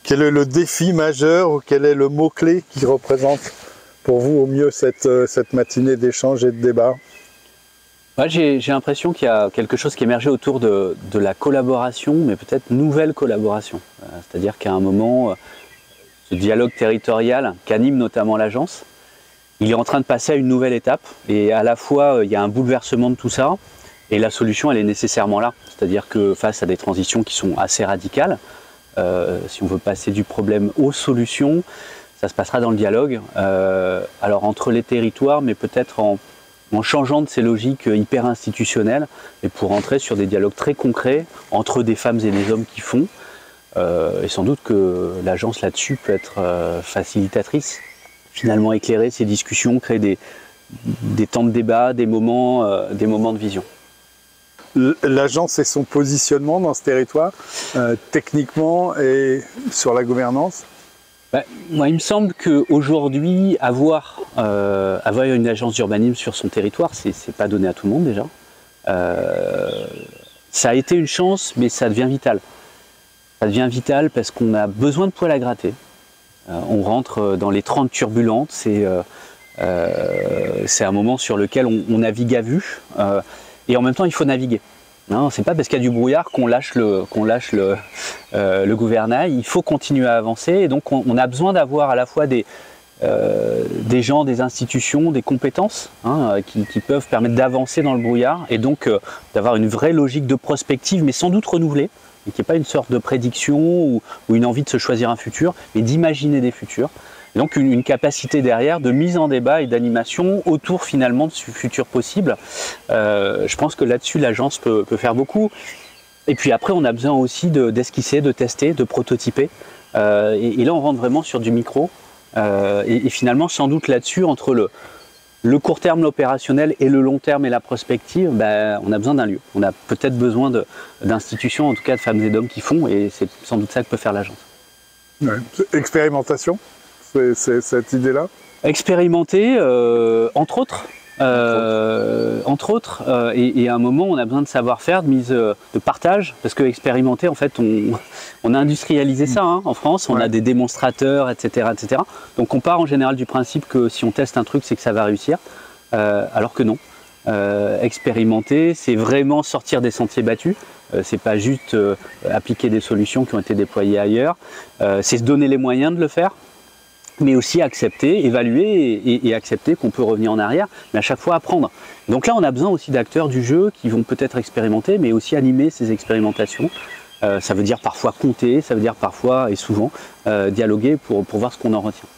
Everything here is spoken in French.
Quel est le défi majeur ou quel est le mot-clé qui représente pour vous au mieux cette matinée d'échange et de débat? Ouais, j'ai l'impression qu'il y a quelque chose qui émergeait autour de la collaboration, mais peut-être nouvelle collaboration. C'est-à-dire qu'à un moment, ce dialogue territorial qu'anime notamment l'agence, il est en train de passer à une nouvelle étape. Et à la fois, il y a un bouleversement de tout ça, et la solution, elle est nécessairement là. C'est-à-dire que face à des transitions qui sont assez radicales, si on veut passer du problème aux solutions, ça se passera dans le dialogue. Alors entre les territoires, mais peut-être en changeant de ces logiques hyper institutionnelles et pour entrer sur des dialogues très concrets entre des femmes et des hommes qui font. Et sans doute que l'agence là-dessus peut être facilitatrice, finalement éclairer ces discussions, créer des temps de débat, des moments de vision. L'agence et son positionnement dans ce territoire, techniquement et sur la gouvernance? Moi, il me semble qu'aujourd'hui, avoir une agence d'urbanisme sur son territoire, c'est pas donné à tout le monde déjà. Ça a été une chance, mais ça devient vital. Ça devient vital parce qu'on a besoin de poil à gratter. On rentre dans les 30 turbulentes, c'est un moment sur lequel on navigue à vue, et en même temps il faut naviguer. C'est pas parce qu'il y a du brouillard qu'on lâche le gouvernail, il faut continuer à avancer, et donc on a besoin d'avoir à la fois des gens, des institutions, des compétences qui peuvent permettre d'avancer dans le brouillard, et donc d'avoir une vraie logique de prospective, mais sans doute renouvelée, et qui n'est pas une sorte de prédiction ou une envie de se choisir un futur, mais d'imaginer des futurs. Et donc une capacité derrière de mise en débat et d'animation autour finalement de ce futur possible. Je pense que là-dessus l'agence peut faire beaucoup. Et puis après on a besoin aussi d'esquisser, de tester, de prototyper. Et là on rentre vraiment sur du micro. Et finalement sans doute là-dessus entre le court terme, l'opérationnel et le long terme et la prospective, on a besoin d'un lieu. On a peut-être besoin d'institutions, en tout cas de femmes et d'hommes qui font, et c'est sans doute ça que peut faire l'agence. Ouais. Expérimentation, c'est cette idée-là? Expérimenter, entre autres. Et à un moment on a besoin de savoir-faire, de partage, parce que expérimenter en fait on a industrialisé ça en France, on a des démonstrateurs, etc., etc. Donc on part en général du principe que si on teste un truc c'est que ça va réussir, alors que non. Expérimenter c'est vraiment sortir des sentiers battus, c'est pas juste appliquer des solutions qui ont été déployées ailleurs, c'est se donner les moyens de le faire, mais aussi accepter, évaluer et accepter qu'on peut revenir en arrière, mais à chaque fois apprendre. Donc là, on a besoin aussi d'acteurs du jeu qui vont peut-être expérimenter, mais aussi animer ces expérimentations. Ça veut dire parfois compter, ça veut dire parfois et souvent dialoguer pour voir ce qu'on en retient.